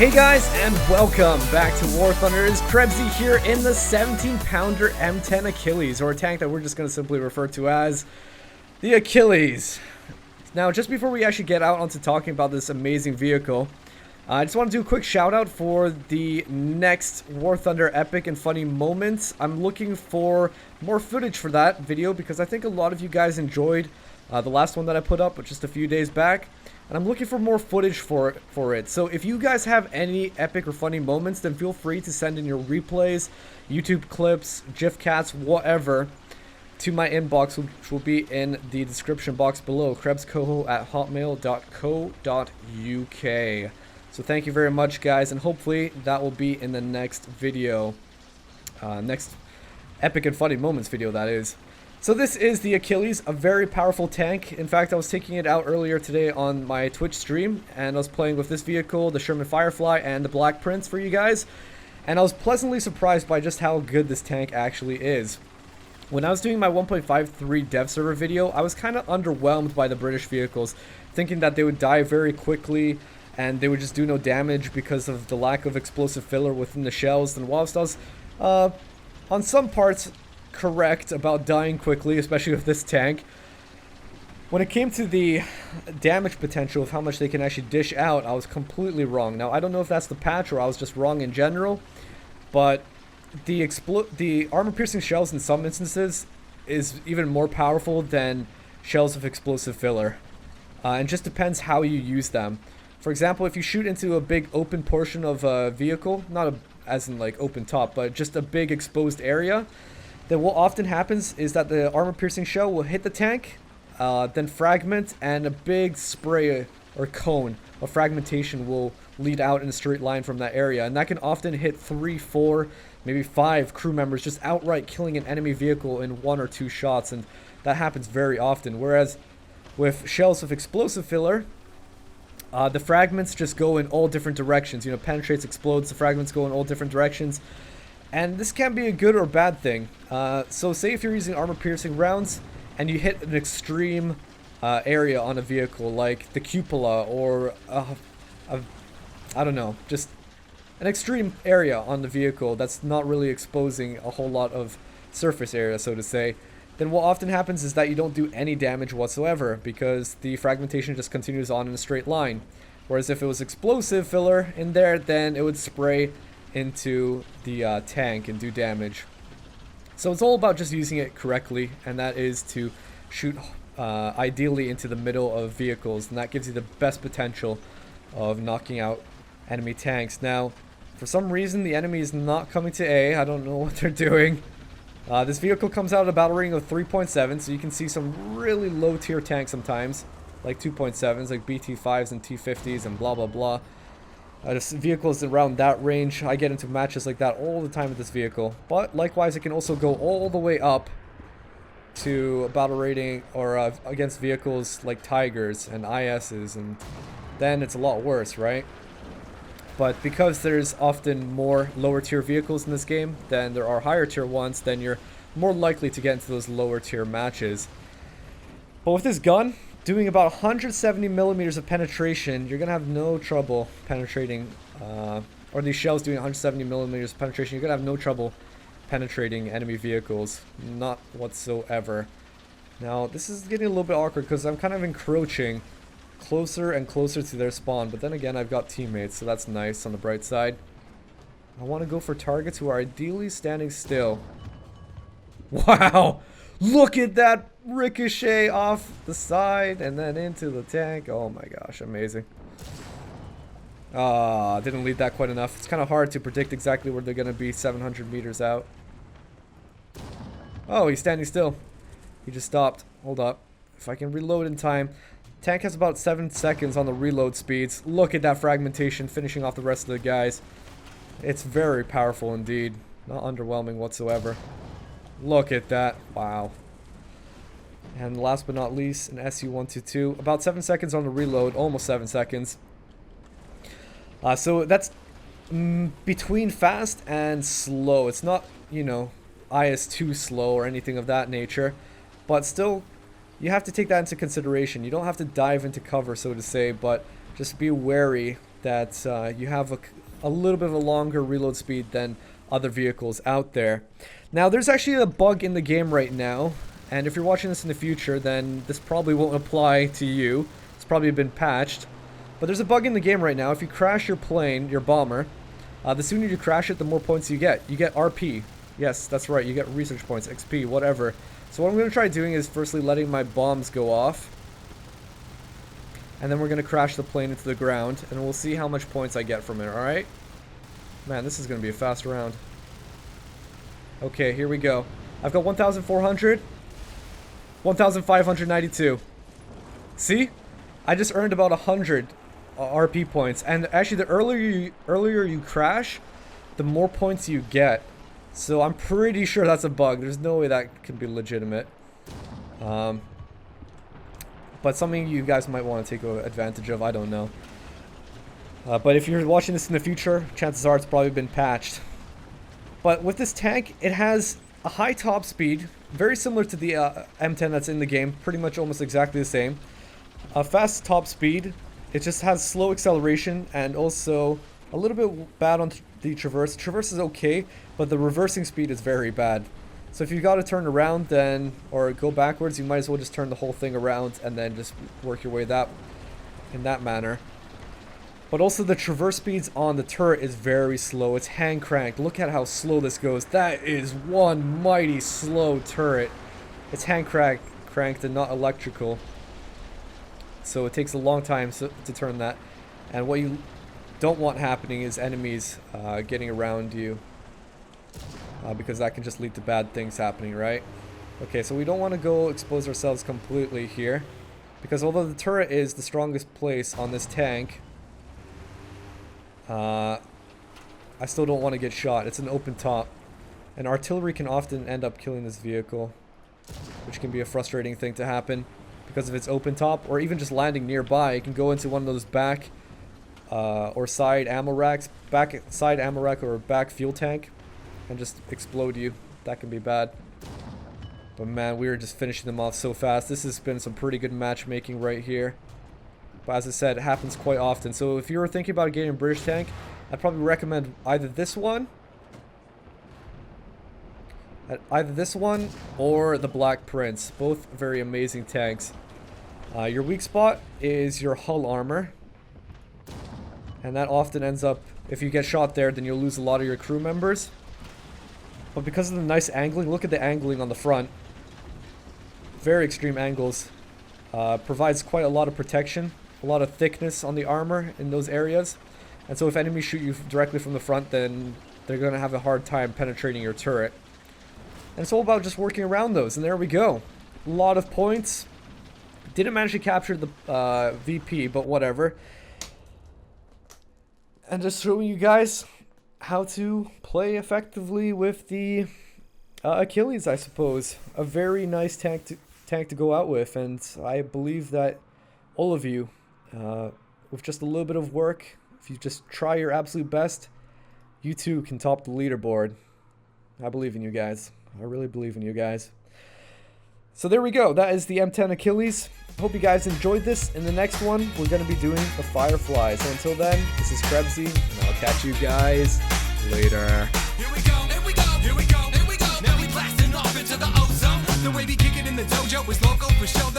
Hey guys, and welcome back to War Thunder. It's Krebsy here in the 17-pounder M10 Achilles, or a tank that we're just going to simply refer to as the Achilles. Now, just before we actually get out onto talking about this amazing vehicle, I just want to do a quick shout out for the next War Thunder epic and funny moments. I'm looking for more footage for that video because I think a lot of you guys enjoyed the last one that I put up just a few days back. And I'm looking for more footage for it. So if you guys have any epic or funny moments, then feel free to send in your replays, YouTube clips, GIF cats, whatever, to my inbox, which will be in the description box below, KrebsCOHO@hotmail.co.uk. So thank you very much, guys, and hopefully that will be in the next video, next epic and funny moments video, that is. So this is the Achilles, a very powerful tank. In fact, I was taking it out earlier today on my Twitch stream, and I was playing with this vehicle, the Sherman Firefly, and the Black Prince for you guys. And I was pleasantly surprised by just how good this tank actually is. When I was doing my 1.53 dev server video, I was kind of underwhelmed by the British vehicles, thinking that they would die very quickly, and they would just do no damage because of the lack of explosive filler within the shells. And whilst I was, on some parts, correct about dying quickly, especially with this tank, when it came to the damage potential of how much they can actually dish out, I was completely wrong. Now, I don't know if that's the patch or I was just wrong in general, but the armor-piercing shells in some instances is even more powerful than shells of explosive filler. And just depends how you use them. For example, if you shoot into a big open portion of a vehicle, not as in like open top, but just a big exposed area, then what often happens is that the armor-piercing shell will hit the tank, then fragment, and a big spray or cone of fragmentation will lead out in a straight line from that area. And that can often hit 3, 4, maybe 5 crew members, just outright killing an enemy vehicle in 1 or 2 shots, and that happens very often. Whereas with shells of explosive filler, the fragments just go in all different directions. You know, penetrates, explodes, the fragments go in all different directions. And this can be a good or bad thing. So say if you're using armor-piercing rounds and you hit an extreme area on a vehicle, like the cupola or, I don't know, just an extreme area on the vehicle that's not really exposing a whole lot of surface area, so to say, then what often happens is that you don't do any damage whatsoever because the fragmentation just continues on in a straight line. Whereas if it was explosive filler in there, then it would spray into the tank and do damage. So it's all about just using it correctly, and that is to shoot ideally into the middle of vehicles, and that gives you the best potential of knocking out enemy tanks. Now, for some reason, the enemy is not coming to A. I don't know what they're doing. This vehicle comes out at a battle rating of 3.7, so you can see some really low tier tanks sometimes, like 2.7s, like BT5s and T50s and blah blah blah. This vehicle is around that range. I get into matches like that all the time with this vehicle. But likewise, it can also go all the way up to a battle rating or against vehicles like Tigers and ISs, and then it's a lot worse, right? But because there's often more lower tier vehicles in this game than there are higher tier ones, then you're more likely to get into those lower tier matches. But with this gun, doing about 170 millimeters of penetration, you're going to have no trouble penetrating, or these shells doing 170 millimeters of penetration, you're going to have no trouble penetrating enemy vehicles. Not whatsoever. Now, this is getting a little bit awkward because I'm kind of encroaching closer and closer to their spawn, but then again, I've got teammates, so that's nice on the bright side. I want to go for targets who are ideally standing still. Wow! Look at that ricochet off the side and then into the tank. Oh my gosh, amazing. Didn't lead that quite enough. It's kind of hard to predict exactly where they're going to be 700 meters out. Oh, he's standing still. He just stopped. Hold up. If I can reload in time. Tank has about 7 seconds on the reload speeds. Look at that fragmentation finishing off the rest of the guys. It's very powerful indeed. Not underwhelming whatsoever. Look at that. Wow. And last but not least, an SU-122. About 7 seconds on the reload. Almost 7 seconds. So that's between fast and slow. It's not, you know, IS-2 slow or anything of that nature. But still, you have to take that into consideration. You don't have to dive into cover, so to say, but just be wary that you have a little bit of a longer reload speed than other vehicles out there. Now, there's actually a bug in the game right now, and if you're watching this in the future, then this probably won't apply to you. It's probably been patched. But there's a bug in the game right now. If you crash your plane, your bomber, the sooner you crash it, the more points you get. You get RP. Yes, that's right. You get research points, XP, whatever. So what I'm going to try doing is firstly letting my bombs go off. And then we're going to crash the plane into the ground, and we'll see how much points I get from it, alright? Man, this is going to be a fast round. Okay, here we go. I've got 1,400. 1,592. See? I just earned about 100 RP points. And actually, the earlier you crash, the more points you get. So I'm pretty sure that's a bug. There's no way that can be legitimate. But something you guys might want to take advantage of. I don't know. But if you're watching this in the future, chances are it's probably been patched. But with this tank, it has a high top speed, very similar to the M10 that's in the game, pretty much almost exactly the same. A fast top speed, it just has slow acceleration and also a little bit bad on the traverse. Traverse is okay, but the reversing speed is very bad. So if you got to turn around then, or go backwards, you might as well just turn the whole thing around and then just work your way in that manner. But also the traverse speeds on the turret is very slow. It's hand cranked. Look at how slow this goes. That is one mighty slow turret. It's hand cranked and not electrical. So it takes a long time to turn that. And what you don't want happening is enemies getting around you. Because that can just lead to bad things happening, right? Okay, so we don't want to go expose ourselves completely here. Because although the turret is the strongest place on this tank, I still don't want to get shot. It's an open top. And artillery can often end up killing this vehicle, which can be a frustrating thing to happen because of its open top, or even just landing nearby. It can go into one of those back or side ammo racks, side ammo rack or back fuel tank, and just explode you. That can be bad. But man, we were just finishing them off so fast. This has been some pretty good matchmaking right here. But as I said, it happens quite often. So if you were thinking about getting a British tank, I'd probably recommend either this one or the Black Prince. Both very amazing tanks. Your weak spot is your hull armor. And that often ends up, if you get shot there, then you'll lose a lot of your crew members. But because of the nice angling, look at the angling on the front. Very extreme angles. Provides quite a lot of protection. A lot of thickness on the armor in those areas. And so if enemies shoot you directly from the front, then they're going to have a hard time penetrating your turret. And it's all about just working around those. And there we go. A lot of points. Didn't manage to capture the VP, but whatever. And just showing you guys how to play effectively with the Achilles, I suppose. A very nice tank to go out with. And I believe that all of you, with just a little bit of work, if you just try your absolute best, you too can top the leaderboard. I believe in you guys. I really believe in you guys. So there we go. That is the M10 Achilles. Hope you guys enjoyed this. In the next one, we're going to be doing the Firefly. So until then, this is KrebsCOHO, and I'll catch you guys later. Here we go, here we go, here we go, here we go. Now we blasting off into the ozone. The way we kick it in the dojo is local for show.